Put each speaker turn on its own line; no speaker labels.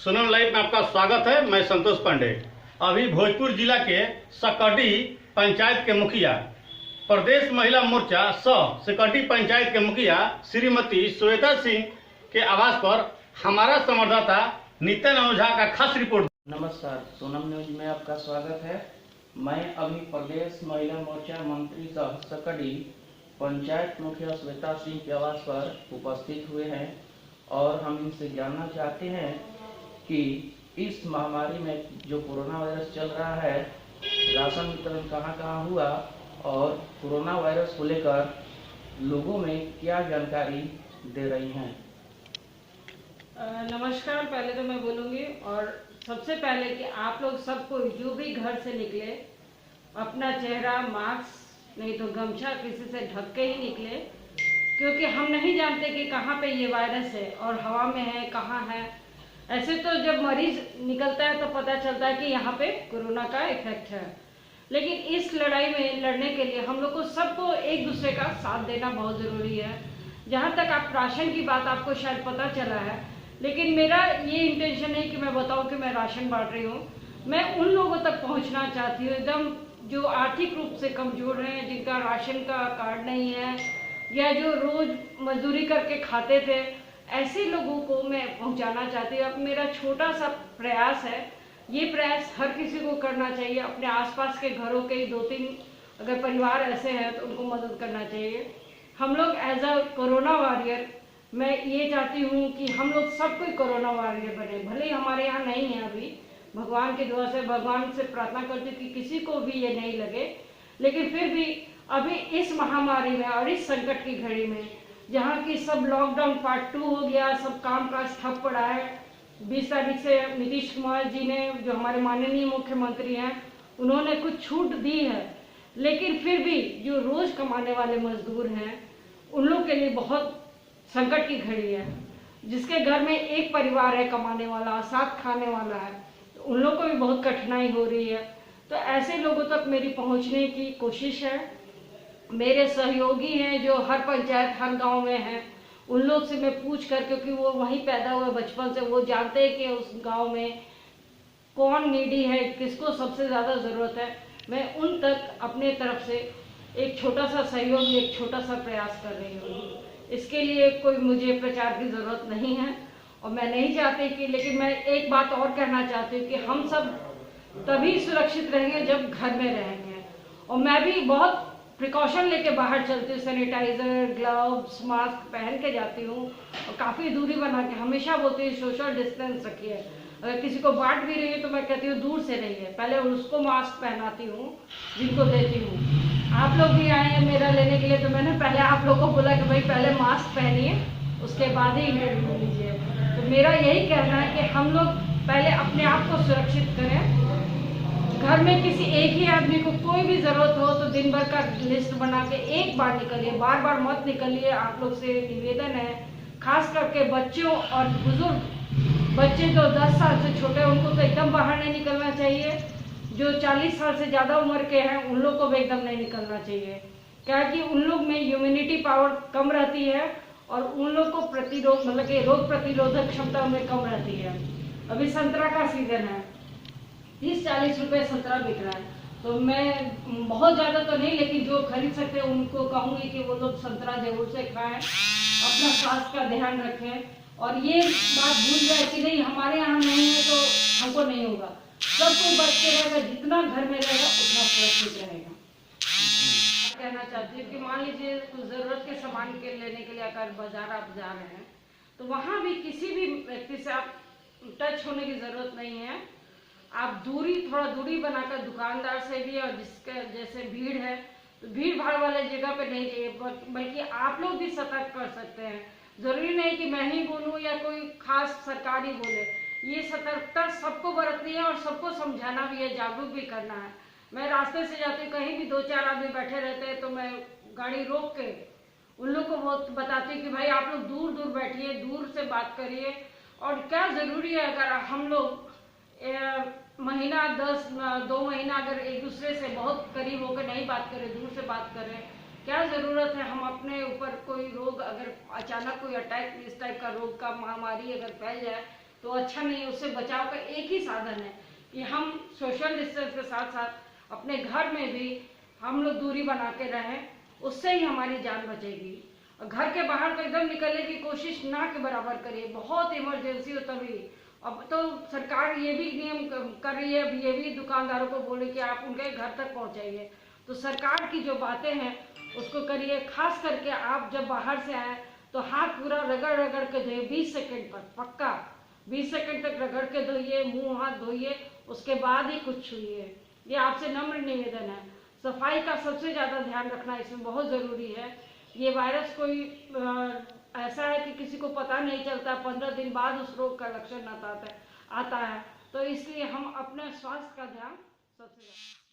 Sonam live में आपका स्वागत है। मैं संतोष पांडे। अभी भोजपुर जिला के सकडी पंचायत के मुखिया, प्रदेश महिला मोर्चा सकडी पंचायत के मुखिया श्रीमती श्वेता सिंह के आवास पर हमारा संवाददाता नितिन ओझा का खास रिपोर्ट।
नमस्कार, सोनम न्यूज में आपका स्वागत है। मैं अभी प्रदेश महिला मोर्चा मंत्री सह सकडी पंचायत मुखिया श्वेता सिंह के आवास पर उपस्थित हुए हैं और हम इनसे जानना चाहते हैं कि इस महामारी में जो कोरोना वायरस चल रहा है, राशन वितरण कहां हुआ और कोरोना वायरस को लेकर लोगों में क्या जानकारी दे रही हैं।
नमस्कार। पहले तो मैं बोलूँगी और सबसे पहले कि आप लोग सबको जो भी घर से निकले अपना चेहरा मास्क नहीं तो गमछा किसी से ढक के ही निकले, क्योंकि हम नहीं जानते कि कहाँ पे ये वायरस है और हवा में है कहाँ है। ऐसे तो जब मरीज निकलता है तो पता चलता है कि यहाँ पे कोरोना का इफेक्ट है, लेकिन इस लड़ाई में लड़ने के लिए हम लोग को सबको एक दूसरे का साथ देना बहुत ज़रूरी है। जहाँ तक आप राशन की बात आपको शायद पता चला है, लेकिन मेरा ये इंटेंशन नहीं कि मैं बताऊँ कि मैं राशन बांट रही हूँ। मैं उन लोगों तक पहुँचना चाहती हूँ एकदम जो आर्थिक रूप से कमज़ोर हैं, जिनका राशन का कार्ड नहीं है या जो रोज़ मजदूरी करके खाते थे, ऐसे लोगों को मैं पहुंचाना चाहती हूँ। अब मेरा छोटा सा प्रयास है, ये प्रयास हर किसी को करना चाहिए। अपने आसपास के घरों के 2-3 अगर परिवार ऐसे हैं तो उनको मदद करना चाहिए। हम लोग एज अ कोरोना वॉरियर, मैं ये चाहती हूँ कि हम लोग सब कोई कोरोना वॉरियर बने। भले ही हमारे यहाँ नहीं है अभी, भगवान की दुआ से भगवान से प्रार्थना करती हूँ कि किसी को भी ये नहीं लगे, लेकिन फिर भी अभी इस महामारी में और इस संकट की घड़ी में जहाँ की सब लॉकडाउन पार्ट 2 हो गया, सब काम काज ठप पड़ा है। 20 तारीख से नीतीश कुमार जी ने, जो हमारे माननीय मुख्यमंत्री हैं, उन्होंने कुछ छूट दी है, लेकिन फिर भी जो रोज कमाने वाले मजदूर हैं उन लोग के लिए बहुत संकट की घड़ी है। जिसके घर में एक परिवार है कमाने वाला, साथ खाने वाला है, तो उन लोग को भी बहुत कठिनाई हो रही है। तो ऐसे लोगों तक मेरी पहुँचने की कोशिश है। मेरे सहयोगी हैं जो हर पंचायत हर गांव में हैं, उन लोग से मैं पूछ कर, क्योंकि वो वहीं पैदा हुए बचपन से, वो जानते हैं कि उस गांव में कौन नीडी है, किसको सबसे ज़्यादा ज़रूरत है। मैं उन तक अपने तरफ से एक छोटा सा सहयोग, एक छोटा सा प्रयास कर रही हूँ। इसके लिए कोई मुझे प्रचार की ज़रूरत नहीं है और मैं नहीं चाहती कि, लेकिन मैं एक बात और कहना चाहती हूँ कि हम सब तभी सुरक्षित रहेंगे जब घर में रहेंगे। और मैं भी बहुत प्रिकॉशन लेके बाहर चलती हूँ, सैनिटाइजर, ग्लव्स, मास्क पहन के जाती हूँ और काफ़ी दूरी बना के हमेशा बोलती हूँ सोशल डिस्टेंस रखिए। अगर किसी को बांट भी रही है तो मैं कहती हूँ दूर से रहिए, पहले उसको मास्क पहनाती हूँ जिनको देती हूँ। आप लोग भी आए हैं मेरा लेने के लिए, तो मैंने पहले आप लोग को बोला कि भाई पहले मास्क पहनिए, उसके बाद ही इंटरव्यू लीजिए। तो मेरा यही कहना है कि हम लोग पहले अपने आप को सुरक्षित करें। घर में किसी एक ही आदमी को कोई भी ज़रूरत हो तो दिन भर का लिस्ट बना के एक बार निकलिए, बार बार मत निकलिए। आप लोग से निवेदन है, खास करके बच्चों और बुजुर्ग, बच्चे जो 10 साल से छोटे हैं उनको तो एकदम बाहर नहीं निकलना चाहिए। जो 40 साल से ज़्यादा उम्र के हैं उन लोग को भी एकदम नहीं निकलना चाहिए, क्योंकि उन लोग में इम्यूनिटी पावर कम रहती है और उन लोग को प्रतिरोध, मतलब कि रोग प्रतिरोधक क्षमता उनमें कम रहती है। अभी संतरा का सीजन है, 30-40 रुपये संतरा बिक रहा है, तो मैं बहुत ज़्यादा तो नहीं, लेकिन जो खरीद सकते हैं उनको कहूँगी कि वो लोग संतरा जरूर से खाएं, अपना स्वास्थ्य का ध्यान रखें और ये बात भूल जाए कि नहीं हमारे यहाँ नहीं है तो हमको नहीं होगा। सबको बच के रहेगा, जितना घर में रहेगा उतना सुरक्षित रहेगा। कहना चाहती हूँ कि मान लीजिए कुछ ज़रूरत के सामान के लेने के लिए अगर बाजार आप जा रहे हैं तो वहाँ भी किसी भी व्यक्ति से आप टच होने की ज़रूरत नहीं है। आप थोड़ा दूरी बनाकर दुकानदार से भी, और जिसका जैसे भीड़ है तो भीड़ भाड़ वाले जगह पे नहीं जाइए, बल्कि आप लोग भी सतर्क कर सकते हैं। ज़रूरी नहीं कि मैं ही बोलूँ या कोई खास सरकारी बोले, ये सतर्कता सबको बरतनी है और सबको समझाना भी है, जागरूक भी करना है। मैं रास्ते से जाती हूँ, कहीं भी 2-4 आदमी बैठे रहते हैं तो मैं गाड़ी रोक के उन लोग को बहुत बताती हूँ कि भाई आप लोग दूर दूर बैठिए, दूर से बात करिए। और क्या ज़रूरी है, अगर हम लोग महीना 2 महीना अगर एक दूसरे से बहुत करीब होकर नहीं बात करें, दूर से बात करें, क्या ज़रूरत है हम अपने ऊपर कोई रोग, अगर अचानक कोई अटैक, इस टाइप का रोग का महामारी अगर फैल जाए तो अच्छा नहीं है। उससे बचाव का एक ही साधन है कि हम सोशल डिस्टेंस के साथ साथ अपने घर में भी हम लोग दूरी बना के रहें, उससे ही हमारी जान बचेगी। घर के बाहर तो एकदम निकलने की कोशिश ना के बराबर करिए, बहुत इमरजेंसी हो तभी। अब तो सरकार ये भी नियम कर रही है, अब ये भी दुकानदारों को बोले कि आप उनके घर तक पहुंचाइए। तो सरकार की जो बातें हैं उसको करिए। खास करके आप जब बाहर से आए तो हाथ पूरा रगड़ रगड़ के धोइए 20 सेकंड पर, पक्का 20 सेकंड तक रगड़ के धोइए, मुंह हाथ धोइए, उसके बाद ही कुछ छूइए। ये आपसे नम्र निवेदन है। सफाई का सबसे ज़्यादा ध्यान रखना इसमें बहुत ज़रूरी है। ये वायरस कोई ऐसा है कि किसी को पता नहीं चलता, 15 दिन बाद उस रोग का लक्षण आता है। तो इसलिए हम अपने स्वास्थ्य का ध्यान सबसे ज़्यादा